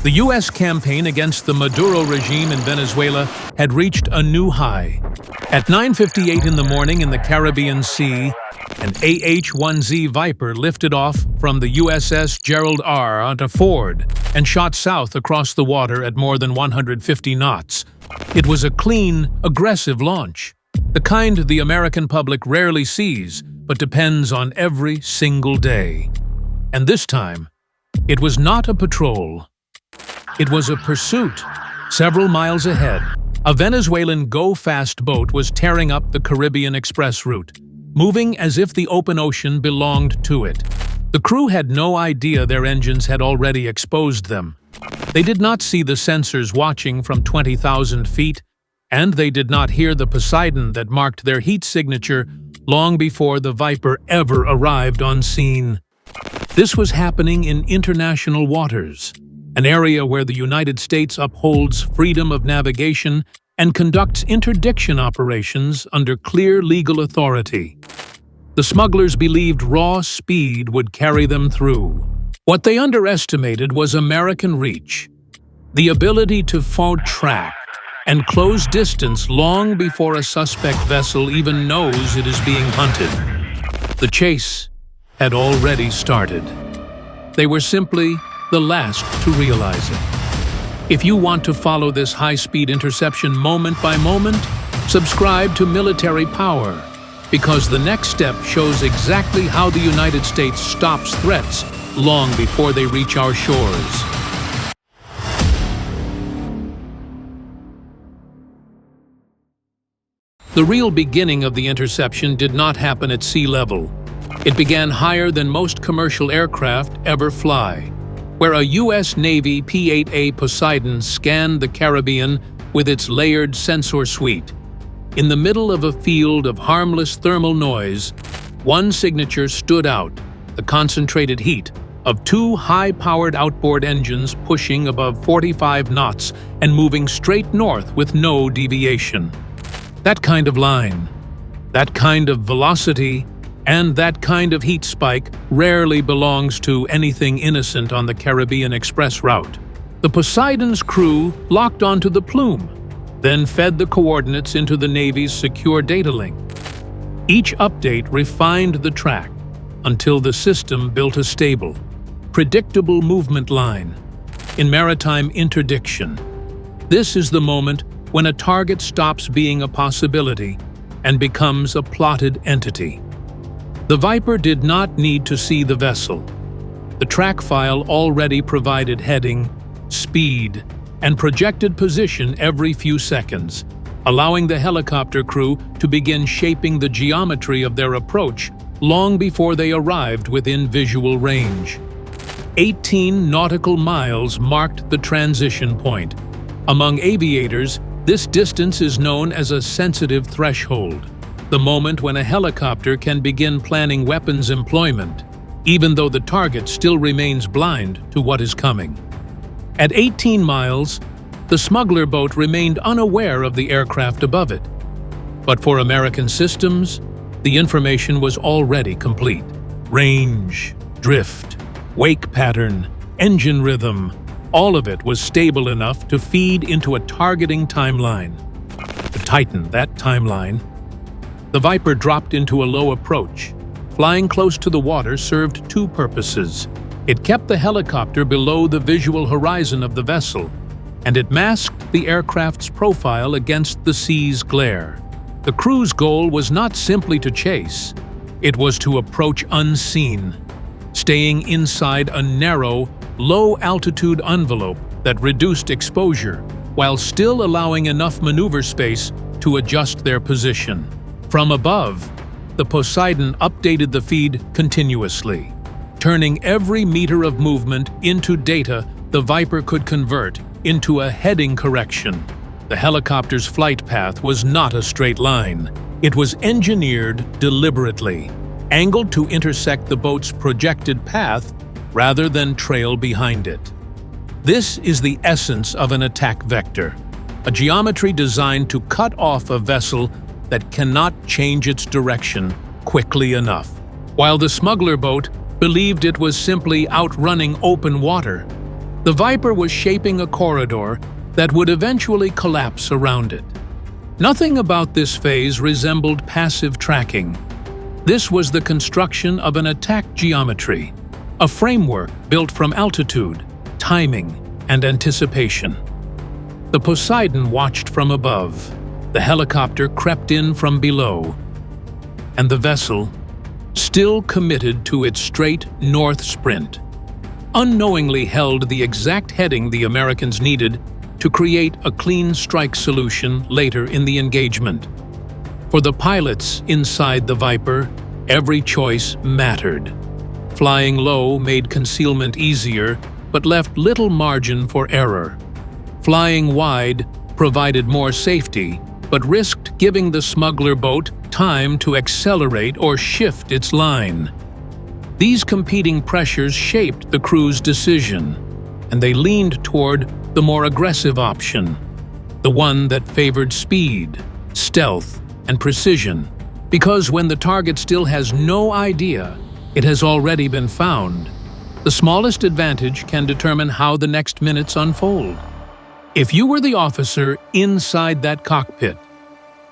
The U.S. campaign against the Maduro regime in Venezuela had reached a new high. At 9:58 in the morning in the Caribbean Sea, an AH-1Z Viper lifted off from the USS Gerald R. onto Ford and shot south across the water at more than 150 knots. It was a clean, aggressive launch, the kind the American public rarely sees but depends on every single day. And this time, it was not a patrol. It was a pursuit. Several miles ahead, a Venezuelan go-fast boat was tearing up the Caribbean Express route, moving as if the open ocean belonged to it. The crew had no idea their engines had already exposed them. They did not see the sensors watching from 20,000 feet, and they did not hear the Poseidon that marked their heat signature long before the Viper ever arrived on scene. This was happening in international waters, an area where the United States upholds freedom of navigation and conducts interdiction operations under clear legal authority. The smugglers believed raw speed would carry them through. What they underestimated was American reach, the ability to forward track and close distance long before a suspect vessel even knows it is being hunted. The chase had already started. They were simply the last to realize it. If you want to follow this high-speed interception moment by moment, subscribe to Military Power, because the next step shows exactly how the United States stops threats long before they reach our shores. The real beginning of the interception did not happen at sea level. It began higher than most commercial aircraft ever fly, where a U.S. Navy P-8A Poseidon scanned the Caribbean with its layered sensor suite. In the middle of a field of harmless thermal noise, one signature stood out: the concentrated heat of two high-powered outboard engines pushing above 45 knots and moving straight north with no deviation. That kind of line, that kind of velocity, and that kind of heat spike rarely belongs to anything innocent on the Caribbean Express route. The Poseidon's crew locked onto the plume, then fed the coordinates into the Navy's secure data link. Each update refined the track until the system built a stable, predictable movement line. In maritime interdiction, this is the moment when a target stops being a possibility and becomes a plotted entity. The Viper did not need to see the vessel. The track file already provided heading, speed, and projected position every few seconds, allowing the helicopter crew to begin shaping the geometry of their approach long before they arrived within visual range. 18 nautical miles marked the transition point. Among aviators, this distance is known as a sensitive threshold, the moment when a helicopter can begin planning weapons employment, even though the target still remains blind to what is coming. At 18 miles, the smuggler boat remained unaware of the aircraft above it. But for American systems, the information was already complete. Range, drift, wake pattern, engine rhythm, all of it was stable enough to feed into a targeting timeline. To tighten that timeline, the Viper dropped into a low approach. Flying close to the water served two purposes. It kept the helicopter below the visual horizon of the vessel, and it masked the aircraft's profile against the sea's glare. The crew's goal was not simply to chase, it was to approach unseen, staying inside a narrow, low-altitude envelope that reduced exposure, while still allowing enough maneuver space to adjust their position. From above, the Poseidon updated the feed continuously, turning every meter of movement into data the Viper could convert into a heading correction. The helicopter's flight path was not a straight line. It was engineered deliberately, angled to intersect the boat's projected path rather than trail behind it. This is the essence of an attack vector, a geometry designed to cut off a vessel that cannot change its direction quickly enough. While the smuggler boat believed it was simply outrunning open water, The Viper was shaping a corridor that would eventually collapse around it. Nothing about this phase resembled passive tracking. This was the construction of an attack geometry, a framework built from altitude, timing, and anticipation. The Poseidon watched from above, the helicopter crept in from below, and the vessel, still committed to its straight north sprint, unknowingly held the exact heading the Americans needed to create a clean strike solution later in the engagement. For the pilots inside the Viper, every choice mattered. Flying low made concealment easier, but left little margin for error. Flying wide provided more safety, but risked giving the smuggler boat time to accelerate or shift its line. These competing pressures shaped the crew's decision, and they leaned toward the more aggressive option, the one that favored speed, stealth, and precision, because when the target still has no idea it has already been found, the smallest advantage can determine how the next minutes unfold. If you were the officer inside that cockpit,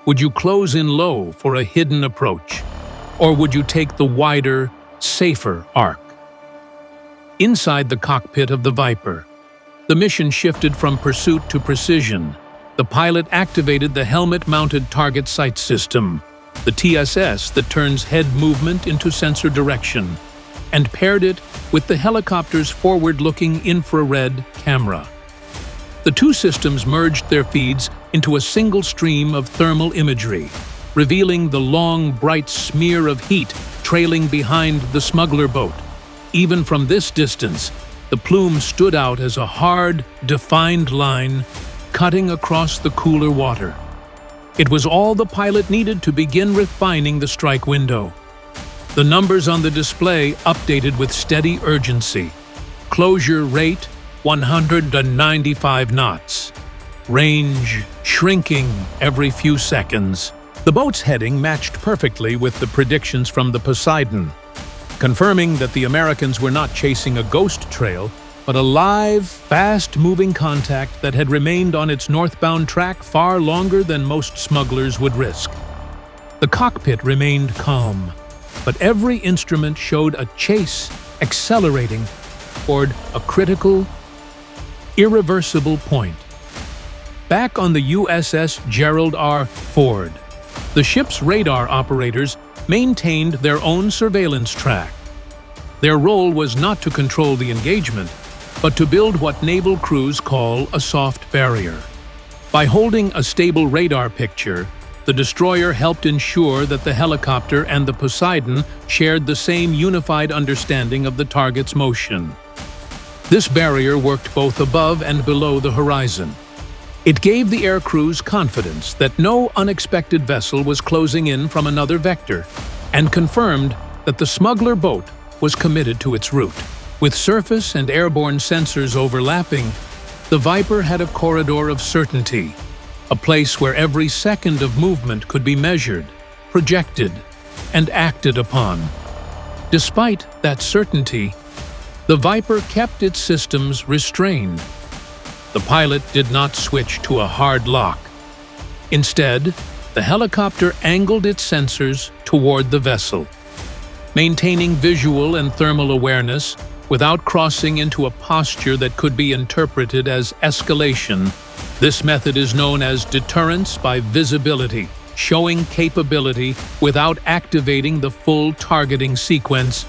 would you close in low for a hidden approach, or would you take the wider, safer arc? Inside the cockpit of the Viper, the mission shifted from pursuit to precision. The pilot activated the helmet-mounted target sight system, the TSS that turns head movement into sensor direction, and paired it with the helicopter's forward-looking infrared camera. The two systems merged their feeds into a single stream of thermal imagery, revealing the long, bright smear of heat trailing behind the smuggler boat. Even from this distance, the plume stood out as a hard, defined line cutting across the cooler water. It was all the pilot needed to begin refining the strike window. The numbers on the display updated with steady urgency. Closure rate, 195 knots. Range shrinking every few seconds. The boat's heading matched perfectly with the predictions from the Poseidon, confirming that the Americans were not chasing a ghost trail, but a live, fast-moving contact that had remained on its northbound track far longer than most smugglers would risk. The cockpit remained calm, but every instrument showed a chase accelerating toward a critical, irreversible point. Back on the USS Gerald R. Ford, the ship's radar operators maintained their own surveillance track. Their role was not to control the engagement, but to build what naval crews call a soft barrier. By holding a stable radar picture, the destroyer helped ensure that the helicopter and the Poseidon shared the same unified understanding of the target's motion. This barrier worked both above and below the horizon. It gave the air crews confidence that no unexpected vessel was closing in from another vector, and confirmed that the smuggler boat was committed to its route. With surface and airborne sensors overlapping, the Viper had a corridor of certainty, a place where every second of movement could be measured, projected, and acted upon. Despite that certainty, the Viper kept its systems restrained. The pilot did not switch to a hard lock. Instead, the helicopter angled its sensors toward the vessel, maintaining visual and thermal awareness without crossing into a posture that could be interpreted as escalation. This method is known as deterrence by visibility, showing capability without activating the full targeting sequence.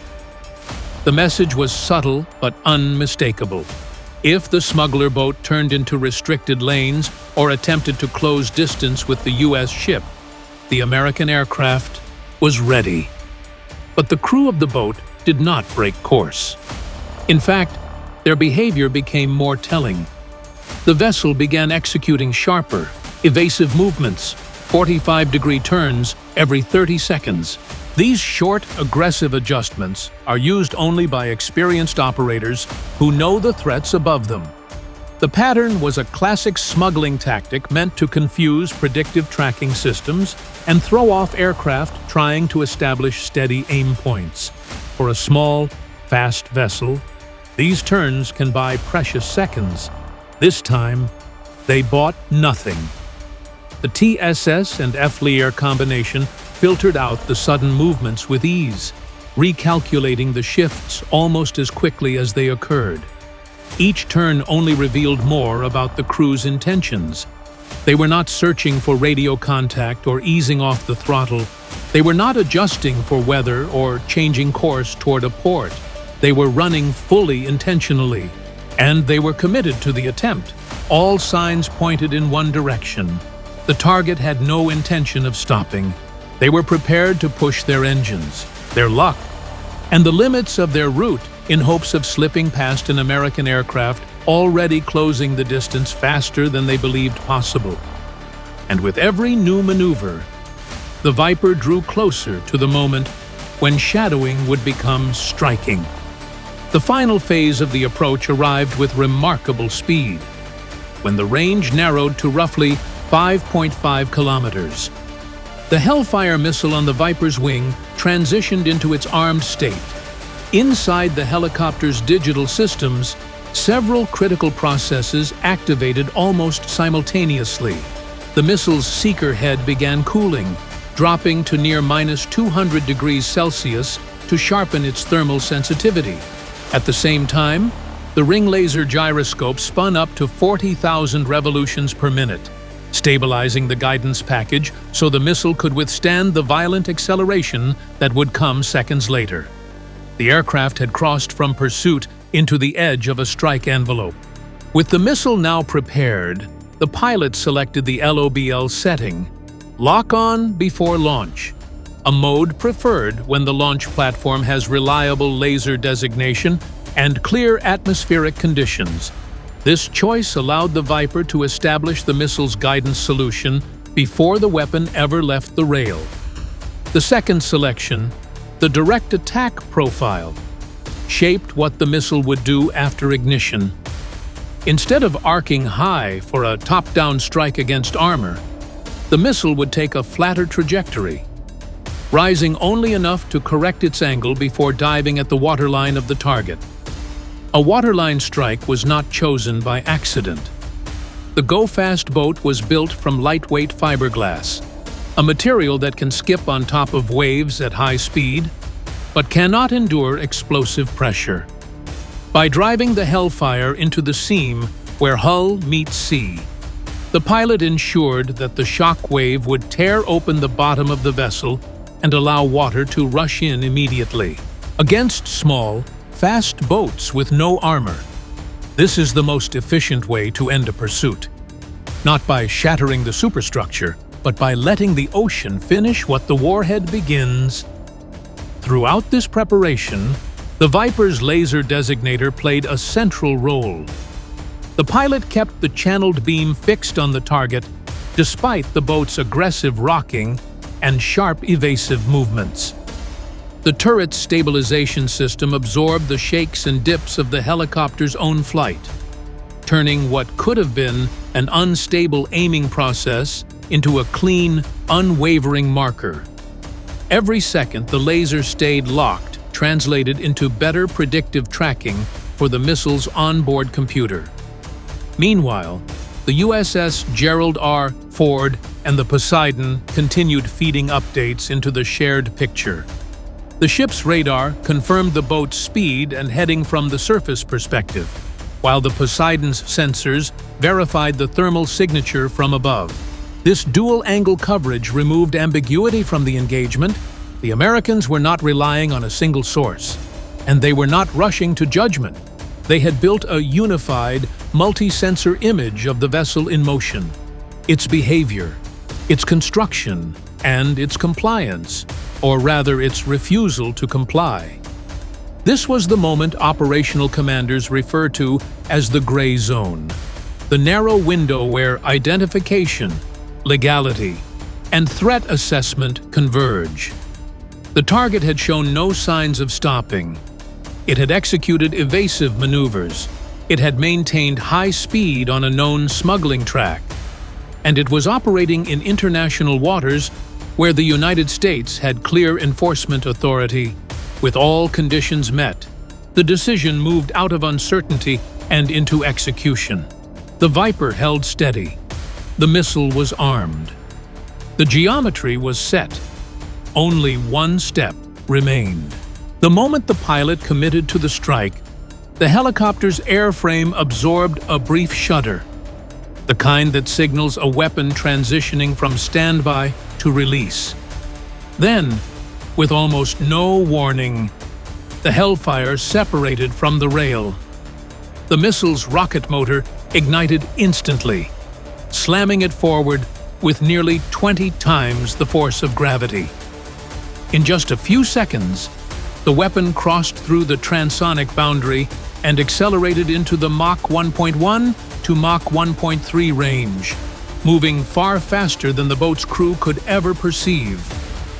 The message was subtle but unmistakable. If the smuggler boat turned into restricted lanes or attempted to close distance with the U.S. ship, the American aircraft was ready. But the crew of the boat did not break course. In fact, their behavior became more telling. The vessel began executing sharper, evasive movements, 45-degree turns every 30 seconds. These short, aggressive adjustments are used only by experienced operators who know the threats above them. The pattern was a classic smuggling tactic meant to confuse predictive tracking systems and throw off aircraft trying to establish steady aim points. For a small, fast vessel, These turns can buy precious seconds. This time, they bought nothing. The TSS and F-Lear combination filtered out the sudden movements with ease, recalculating the shifts almost as quickly as they occurred. Each turn only revealed more about the crew's intentions. They were not searching for radio contact or easing off the throttle. They were not adjusting for weather or changing course toward a port. They were running fully intentionally, and they were committed to the attempt. All signs pointed in one direction. The target had no intention of stopping. They were prepared to push their engines, their luck, and the limits of their route in hopes of slipping past an American aircraft already closing the distance faster than they believed possible. And with every new maneuver, the Viper drew closer to the moment when shadowing would become striking. The final phase of the approach arrived with remarkable speed, when the range narrowed to roughly 5.5 kilometers. The Hellfire missile on the Viper's wing transitioned into its armed state. Inside the helicopter's digital systems, several critical processes activated almost simultaneously. The missile's seeker head began cooling, dropping to near -200 degrees Celsius to sharpen its thermal sensitivity. At the same time, the ring laser gyroscope spun up to 40,000 revolutions per minute, stabilizing the guidance package so the missile could withstand the violent acceleration that would come seconds later. The aircraft had crossed from pursuit into the edge of a strike envelope. With the missile now prepared, the pilot selected the LOBL setting, Lock On Before Launch, a mode preferred when the launch platform has reliable laser designation and clear atmospheric conditions. This choice allowed the Viper to establish the missile's guidance solution before the weapon ever left the rail. The second selection, the direct attack profile, shaped what the missile would do after ignition. Instead of arcing high for a top-down strike against armor, the missile would take a flatter trajectory, rising only enough to correct its angle before diving at the waterline of the target. A waterline strike was not chosen by accident. The Go-Fast boat was built from lightweight fiberglass, a material that can skip on top of waves at high speed, but cannot endure explosive pressure. By driving the Hellfire into the seam where hull meets sea, the pilot ensured that the shock wave would tear open the bottom of the vessel and allow water to rush in immediately. Against small, fast boats with no armor, this is the most efficient way to end a pursuit. Not by shattering the superstructure, but by letting the ocean finish what the warhead begins. Throughout this preparation, the Viper's laser designator played a central role. The pilot kept the channeled beam fixed on the target despite the boat's aggressive rocking and sharp evasive movements. The turret's stabilization system absorbed the shakes and dips of the helicopter's own flight, turning what could have been an unstable aiming process into a clean, unwavering marker. Every second the laser stayed locked translated into better predictive tracking for the missile's onboard computer. Meanwhile, the USS Gerald R. Ford and the Poseidon continued feeding updates into the shared picture. The ship's radar confirmed the boat's speed and heading from the surface perspective, while the Poseidon's sensors verified the thermal signature from above. This dual-angle coverage removed ambiguity from the engagement. The Americans were not relying on a single source, and they were not rushing to judgment. They had built a unified, multi-sensor image of the vessel in motion, its behavior, its construction, and its compliance, or rather its refusal to comply. This was the moment operational commanders refer to as the gray zone, the narrow window where identification, legality, and threat assessment converge. The target had shown no signs of stopping. It had executed evasive maneuvers. It had maintained high speed on a known smuggling track. And it was operating in international waters where the United States had clear enforcement authority, with all conditions met. The decision moved out of uncertainty and into execution. The Viper held steady. The missile was armed. The geometry was set. Only one step remained. The moment the pilot committed to the strike, the helicopter's airframe absorbed a brief shudder, the kind that signals a weapon transitioning from standby to release. Then, with almost no warning, the Hellfire separated from the rail. The missile's rocket motor ignited instantly, slamming it forward with nearly 20 times the force of gravity. In just a few seconds, the weapon crossed through the transonic boundary and accelerated into the Mach 1.1 to Mach 1.3 range, moving far faster than the boat's crew could ever perceive,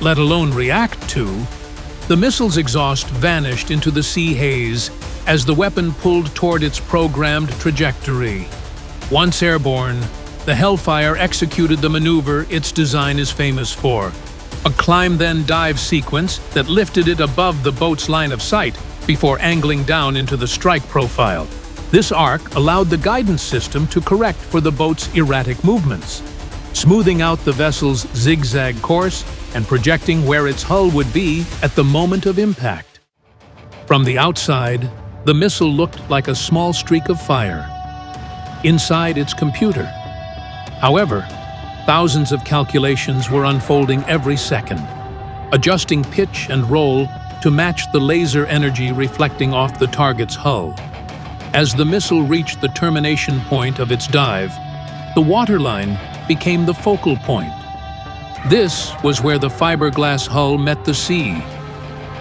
let alone react to. The missile's exhaust vanished into the sea haze as the weapon pulled toward its programmed trajectory. Once airborne, the Hellfire executed the maneuver its design is famous for, a climb-then-dive sequence that lifted it above the boat's line of sight before angling down into the strike profile. This arc allowed the guidance system to correct for the boat's erratic movements, smoothing out the vessel's zigzag course and projecting where its hull would be at the moment of impact. From the outside, the missile looked like a small streak of fire. Inside its computer, however, thousands of calculations were unfolding every second, adjusting pitch and roll to match the laser energy reflecting off the target's hull. As the missile reached the termination point of its dive, the waterline became the focal point. This was where the fiberglass hull met the sea,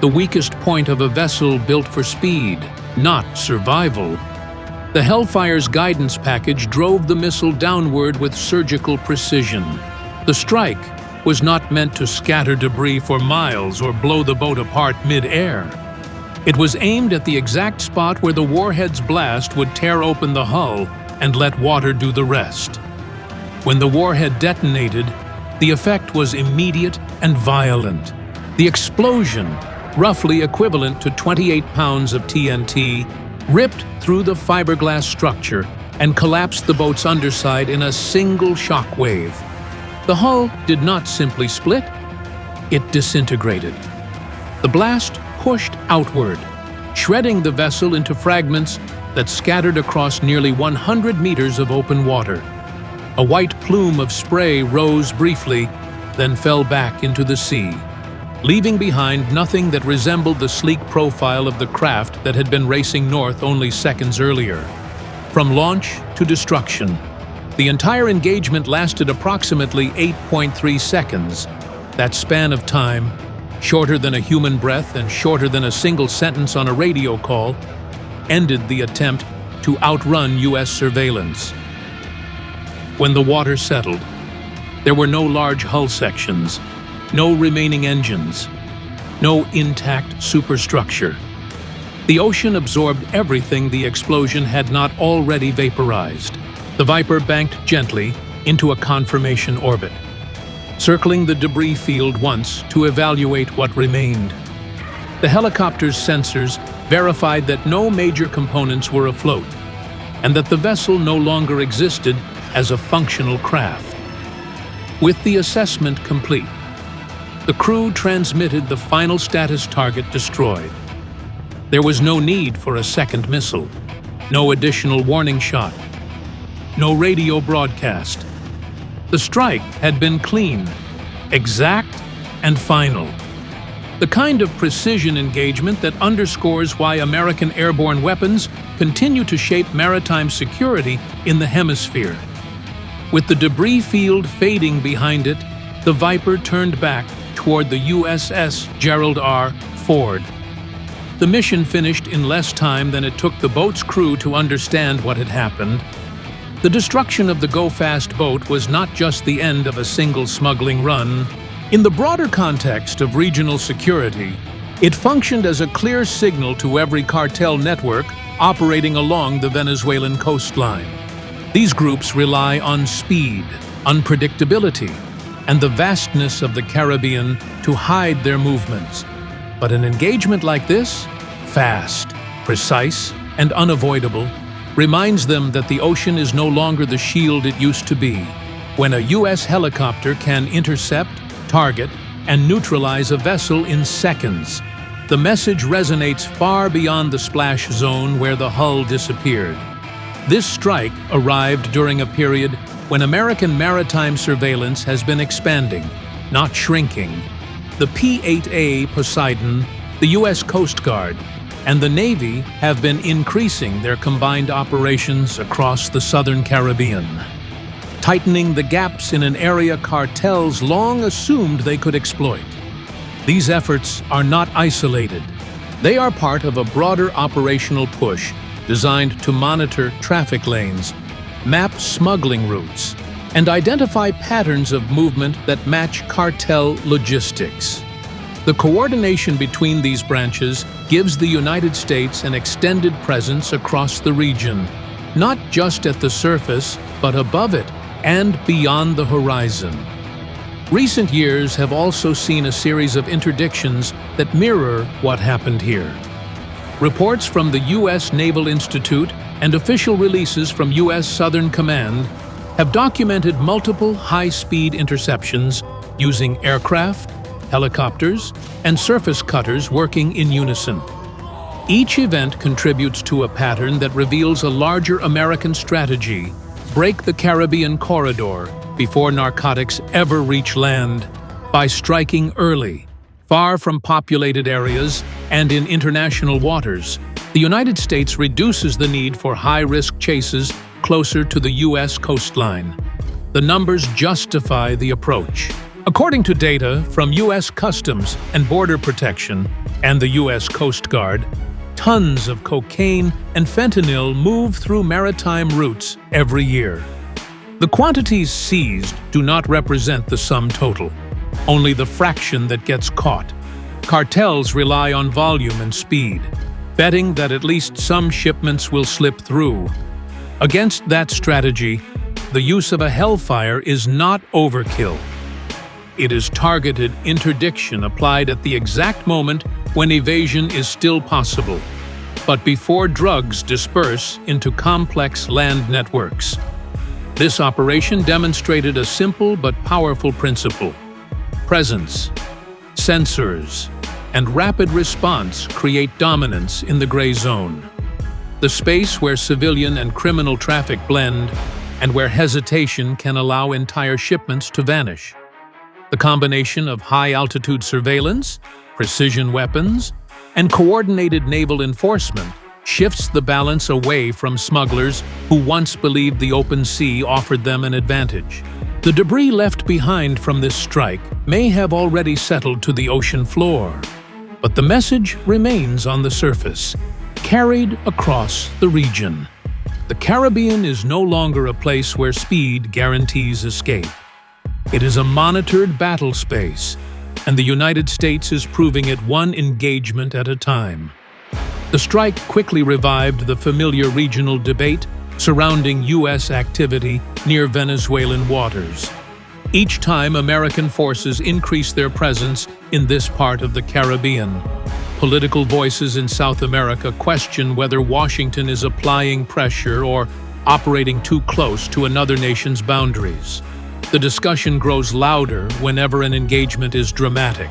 the weakest point of a vessel built for speed, not survival. The Hellfire's guidance package drove the missile downward with surgical precision. The strike was not meant to scatter debris for miles or blow the boat apart mid-air. It was aimed at the exact spot where the warhead's blast would tear open the hull and let water do the rest. When the warhead detonated, the effect was immediate and violent. The explosion, roughly equivalent to 28 pounds of TNT, ripped through the fiberglass structure and collapsed the boat's underside in a single shock wave. The hull did not simply split, it disintegrated. The blast pushed outward, shredding the vessel into fragments that scattered across nearly 100 meters of open water. A white plume of spray rose briefly, then fell back into the sea, leaving behind nothing that resembled the sleek profile of the craft that had been racing north only seconds earlier. From launch to destruction, the entire engagement lasted approximately 8.3 seconds. That span of time, shorter than a human breath and shorter than a single sentence on a radio call, ended the attempt to outrun U.S. surveillance. When the water settled, there were no large hull sections, no remaining engines, no intact superstructure. The ocean absorbed everything the explosion had not already vaporized. The Viper banked gently into a confirmation orbit, circling the debris field once to evaluate what remained. The helicopter's sensors verified that no major components were afloat, and that the vessel no longer existed as a functional craft. With the assessment complete, the crew transmitted the final status: target destroyed. There was no need for a second missile, no additional warning shot, no radio broadcast. The strike had been clean, exact, and final. The kind of precision engagement that underscores why American airborne weapons continue to shape maritime security in the hemisphere. With the debris field fading behind it, the Viper turned back toward the USS Gerald R. Ford. The mission finished in less time than it took the boat's crew to understand what had happened. The destruction of the Go-Fast boat was not just the end of a single smuggling run. In the broader context of regional security, it functioned as a clear signal to every cartel network operating along the Venezuelan coastline. These groups rely on speed, unpredictability, and the vastness of the Caribbean to hide their movements. But an engagement like this? Fast, precise and unavoidable, reminds them that the ocean is no longer the shield it used to be, when a U.S. helicopter can intercept, target, and neutralize a vessel in seconds. The message resonates far beyond the splash zone where the hull disappeared. This strike arrived during a period when American maritime surveillance has been expanding, not shrinking. The P-8A Poseidon, the U.S. Coast Guard, and the Navy have been increasing their combined operations across the southern Caribbean, tightening the gaps in an area cartels long assumed they could exploit. These efforts are not isolated. They are part of a broader operational push designed to monitor traffic lanes, map smuggling routes, and identify patterns of movement that match cartel logistics. The coordination between these branches gives the United States an extended presence across the region, not just at the surface, but above it and beyond the horizon. Recent years have also seen a series of interdictions that mirror what happened here. Reports from the U.S. Naval Institute and official releases from U.S. Southern Command have documented multiple high-speed interceptions using aircraft, helicopters, and surface cutters working in unison. Each event contributes to a pattern that reveals a larger American strategy: break the Caribbean corridor before narcotics ever reach land by striking early, far from populated areas and in international waters. The United States reduces the need for high-risk chases closer to the U.S. coastline. The numbers justify the approach. According to data from U.S. Customs and Border Protection and the U.S. Coast Guard, tons of cocaine and fentanyl move through maritime routes every year. The quantities seized do not represent the sum total, only the fraction that gets caught. Cartels rely on volume and speed, betting that at least some shipments will slip through. Against that strategy, the use of a hellfire is not overkill. It is targeted interdiction applied at the exact moment when evasion is still possible, but before drugs disperse into complex land networks. This operation demonstrated a simple but powerful principle. Presence, sensors, and rapid response create dominance in the gray zone, the space where civilian and criminal traffic blend and where hesitation can allow entire shipments to vanish. The combination of high-altitude surveillance, precision weapons, and coordinated naval enforcement shifts the balance away from smugglers who once believed the open sea offered them an advantage. The debris left behind from this strike may have already settled to the ocean floor, but the message remains on the surface, carried across the region. The Caribbean is no longer a place where speed guarantees escape. It is a monitored battle space, and the United States is proving it one engagement at a time. The strike quickly revived the familiar regional debate surrounding U.S. activity near Venezuelan waters. Each time American forces increase their presence in this part of the Caribbean, political voices in South America question whether Washington is applying pressure or operating too close to another nation's boundaries. The discussion grows louder whenever an engagement is dramatic,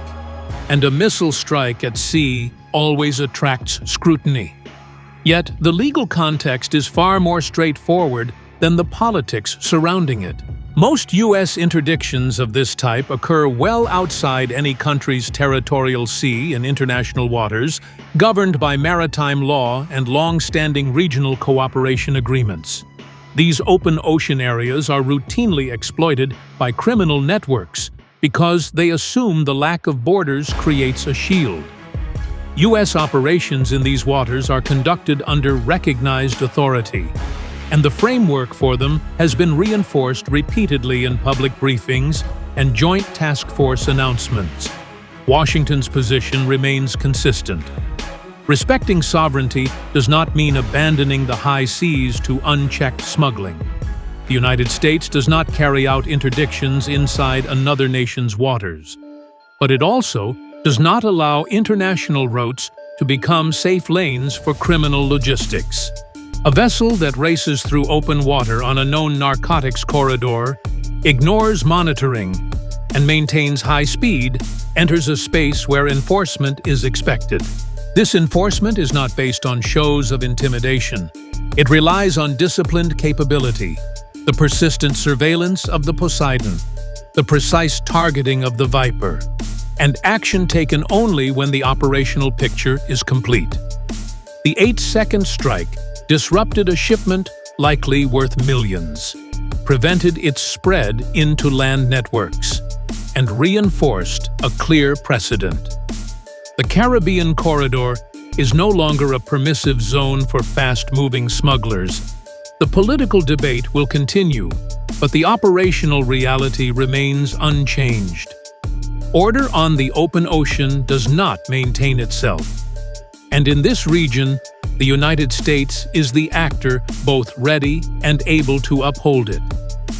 and a missile strike at sea always attracts scrutiny. Yet, the legal context is far more straightforward than the politics surrounding it. Most U.S. interdictions of this type occur well outside any country's territorial sea in international waters, governed by maritime law and long-standing regional cooperation agreements. These open ocean areas are routinely exploited by criminal networks because they assume the lack of borders creates a shield. U.S. operations in these waters are conducted under recognized authority, and the framework for them has been reinforced repeatedly in public briefings and joint task force announcements. Washington's position remains consistent. Respecting sovereignty does not mean abandoning the high seas to unchecked smuggling. The United States does not carry out interdictions inside another nation's waters, but it also does not allow international routes to become safe lanes for criminal logistics. A vessel that races through open water on a known narcotics corridor, ignores monitoring, and maintains high speed, enters a space where enforcement is expected. This enforcement is not based on shows of intimidation. It relies on disciplined capability, the persistent surveillance of the Poseidon, the precise targeting of the Viper, and action taken only when the operational picture is complete. The 8-second strike disrupted a shipment likely worth millions, prevented its spread into land networks, and reinforced a clear precedent. The Caribbean corridor is no longer a permissive zone for fast-moving smugglers. The political debate will continue, but the operational reality remains unchanged. Order on the open ocean does not maintain itself. And in this region, the United States is the actor both ready and able to uphold it.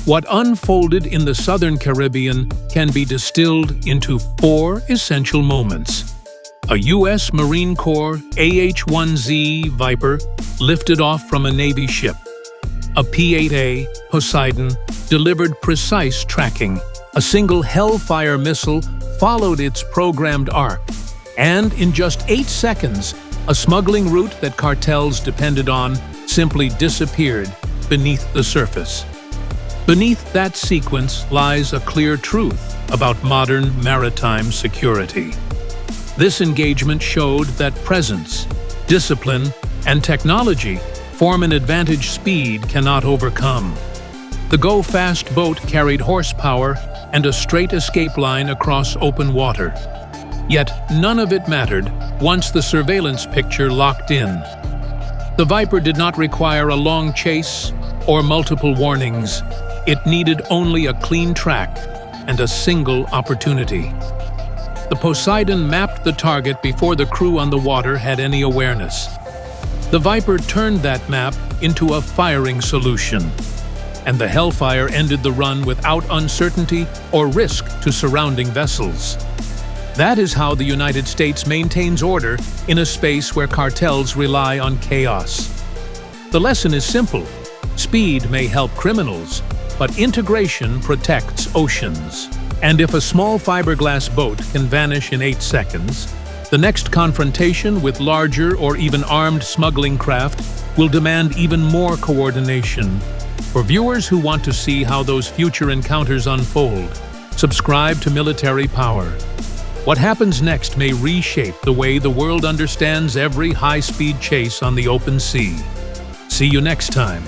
What unfolded in the Southern Caribbean can be distilled into 4 essential moments. A U.S. Marine Corps AH-1Z Viper lifted off from a Navy ship. A P-8A Poseidon delivered precise tracking. A single Hellfire missile followed its programmed arc. And in just 8 seconds, a smuggling route that cartels depended on simply disappeared beneath the surface. Beneath that sequence lies a clear truth about modern maritime security. This engagement showed that presence, discipline, and technology form an advantage speed cannot overcome. The go-fast boat carried horsepower and a straight escape line across open water. Yet none of it mattered once the surveillance picture locked in. The Viper did not require a long chase or multiple warnings. It needed only a clean track and a single opportunity. The Poseidon mapped the target before the crew on the water had any awareness. The Viper turned that map into a firing solution, and the Hellfire ended the run without uncertainty or risk to surrounding vessels. That is how the United States maintains order in a space where cartels rely on chaos. The lesson is simple. Speed may help criminals, but integration protects oceans. And if a small fiberglass boat can vanish in 8 seconds, the next confrontation with larger or even armed smuggling craft will demand even more coordination. For viewers who want to see how those future encounters unfold, subscribe to Military Power. What happens next may reshape the way the world understands every high-speed chase on the open sea. See you next time.